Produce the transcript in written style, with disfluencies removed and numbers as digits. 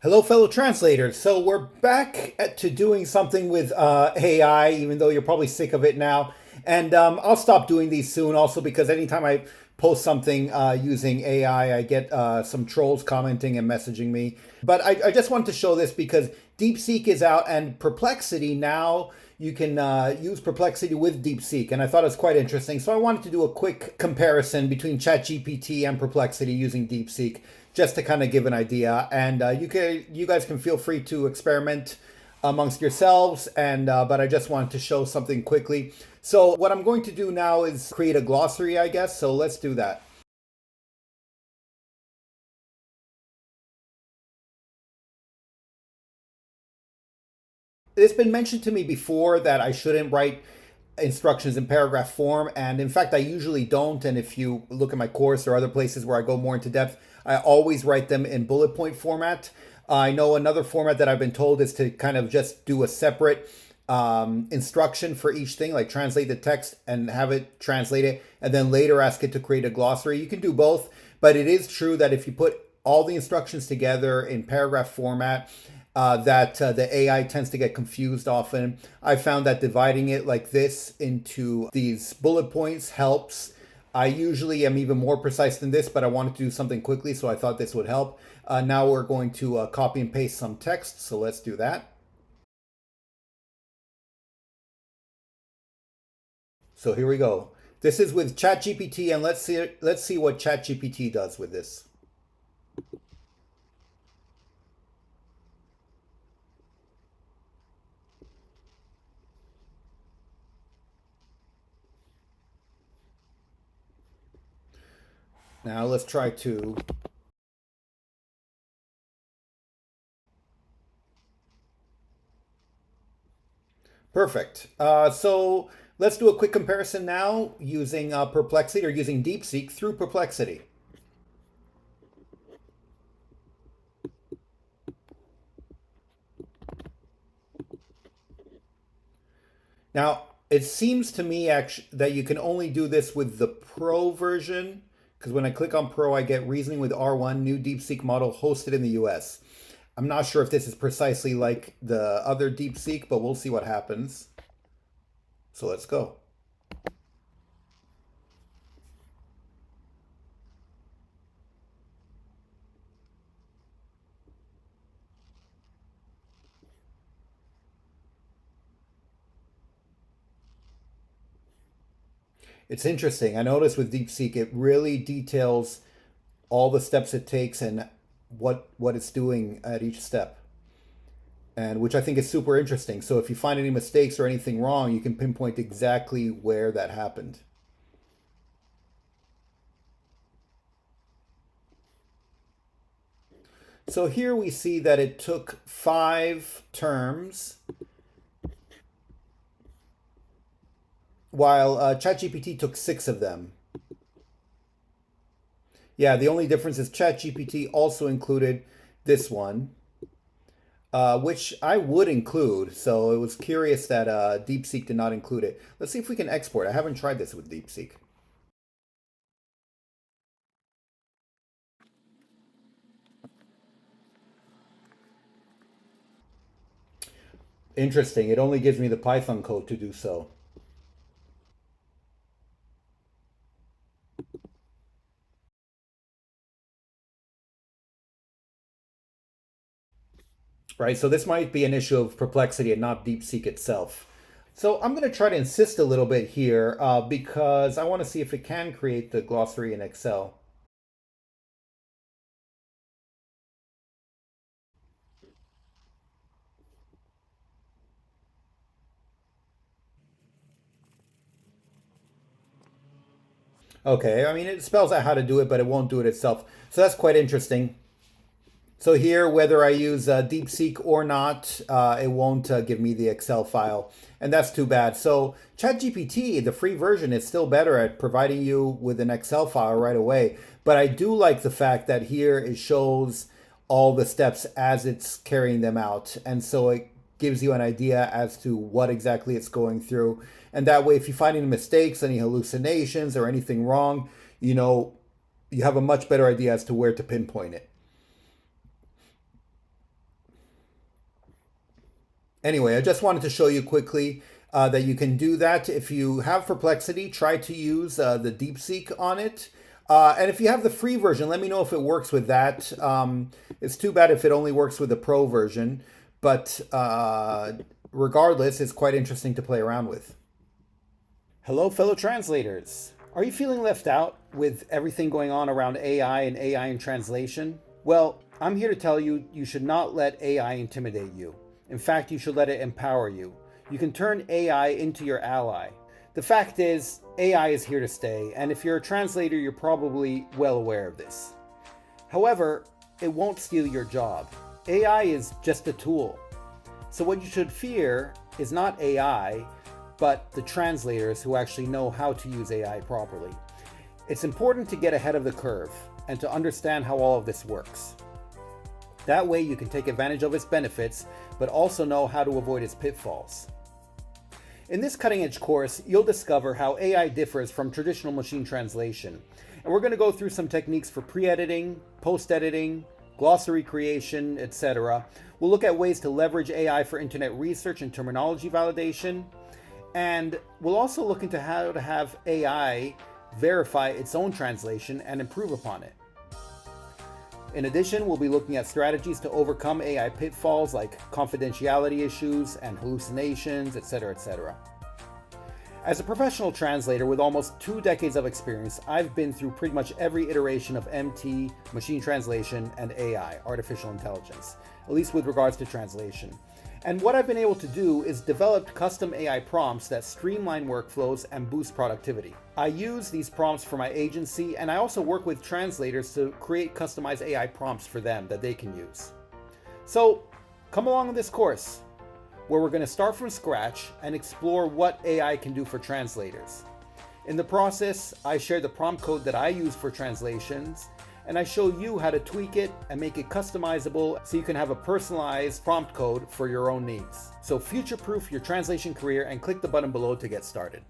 Hello, fellow translators. So we're back to doing something with AI, even though you're probably sick of it now. And I'll stop doing these soon, also because anytime I post something using AI, I get some trolls commenting and messaging me. But I just wanted to show this because DeepSeek is out and Perplexity now. You can use Perplexity with DeepSeek, and I thought it was quite interesting. So I wanted to do a quick comparison between ChatGPT and Perplexity using DeepSeek, just to kind of give an idea. And you guys can feel free to experiment amongst yourselves. And but I just wanted to show something quickly. So what I'm going to do now is create a glossary, I guess. So let's do that. It's been mentioned to me before that I shouldn't write instructions in paragraph form, and in fact I usually don't. And if you look at my course or other places where I go more into depth, I always write them in bullet point format. I know another format that I've been told is to kind of just do a separate instruction for each thing, like translate the text and have it translate it, and then later ask it to create a glossary. You can do both, but it is true that if you put all the instructions together in paragraph format, that the AI tends to get confused often. I found that dividing it like this into these bullet points helps. I usually am even more precise than this, but I wanted to do something quickly, so I thought this would help. Now we're going to copy and paste some text, so let's do that. So here we go. This is with ChatGPT, and let's see what ChatGPT does with this. Now let's try to. Perfect. So let's do a quick comparison now using Perplexity or using DeepSeek through Perplexity. Now, it seems to me actually that you can only do this with the Pro version, because when I click on Pro, I get reasoning with R1, new DeepSeek model hosted in the US. I'm not sure if this is precisely like the other DeepSeek, but we'll see what happens. So let's go. It's interesting. I noticed with DeepSeek, it really details all the steps it takes and what it's doing at each step, and which I think is super interesting. So if you find any mistakes or anything wrong, you can pinpoint exactly where that happened. So here we see that it took 5 terms, while ChatGPT took 6 of them. Yeah, the only difference is ChatGPT also included this one, which I would include. So it was curious that DeepSeek did not include it. Let's see if we can export. I haven't tried this with DeepSeek. Interesting. It only gives me the Python code to do so. Right? So this might be an issue of Perplexity and not DeepSeek itself. So I'm going to try to insist a little bit here because I want to see if it can create the glossary in Excel. Okay, I mean, it spells out how to do it, but it won't do it itself. So that's quite interesting. So here, whether I use DeepSeek or not, it won't give me the Excel file. And that's too bad. So ChatGPT, the free version, is still better at providing you with an Excel file right away. But I do like the fact that here it shows all the steps as it's carrying them out. And so it gives you an idea as to what exactly it's going through. And that way, if you find any mistakes, any hallucinations, or anything wrong, you know, you have a much better idea as to where to pinpoint it. Anyway, I just wanted to show you quickly that you can do that. If you have Perplexity, try to use the DeepSeek on it. And if you have the free version, let me know if it works with that. It's too bad if it only works with the pro version, but regardless, it's quite interesting to play around with. Hello, fellow translators. Are you feeling left out with everything going on around AI and AI in translation? Well, I'm here to tell you, you should not let AI intimidate you. In fact, you should let it empower you. You can turn AI into your ally. The fact is, AI is here to stay, and if you're a translator, you're probably well aware of this. However, it won't steal your job. AI is just a tool. So what you should fear is not AI, but the translators who actually know how to use AI properly. It's important to get ahead of the curve and to understand how all of this works. That way you can take advantage of its benefits, but also know how to avoid its pitfalls. In this cutting-edge course, you'll discover how AI differs from traditional machine translation. And we're going to go through some techniques for pre-editing, post-editing, glossary creation, etc. We'll look at ways to leverage AI for internet research and terminology validation. And we'll also look into how to have AI verify its own translation and improve upon it. In addition, we'll be looking at strategies to overcome AI pitfalls like confidentiality issues and hallucinations, etc., etc. As a professional translator with almost 2 decades of experience, I've been through pretty much every iteration of MT, machine translation, and AI, artificial intelligence, at least with regards to translation. And what I've been able to do is develop custom AI prompts that streamline workflows and boost productivity. I use these prompts for my agency, and I also work with translators to create customized AI prompts for them that they can use. So come along with this course, where we're going to start from scratch and explore what AI can do for translators. In the process, I share the prompt code that I use for translations, and I show you how to tweak it and make it customizable so you can have a personalized prompt code for your own needs. So future-proof your translation career and click the button below to get started.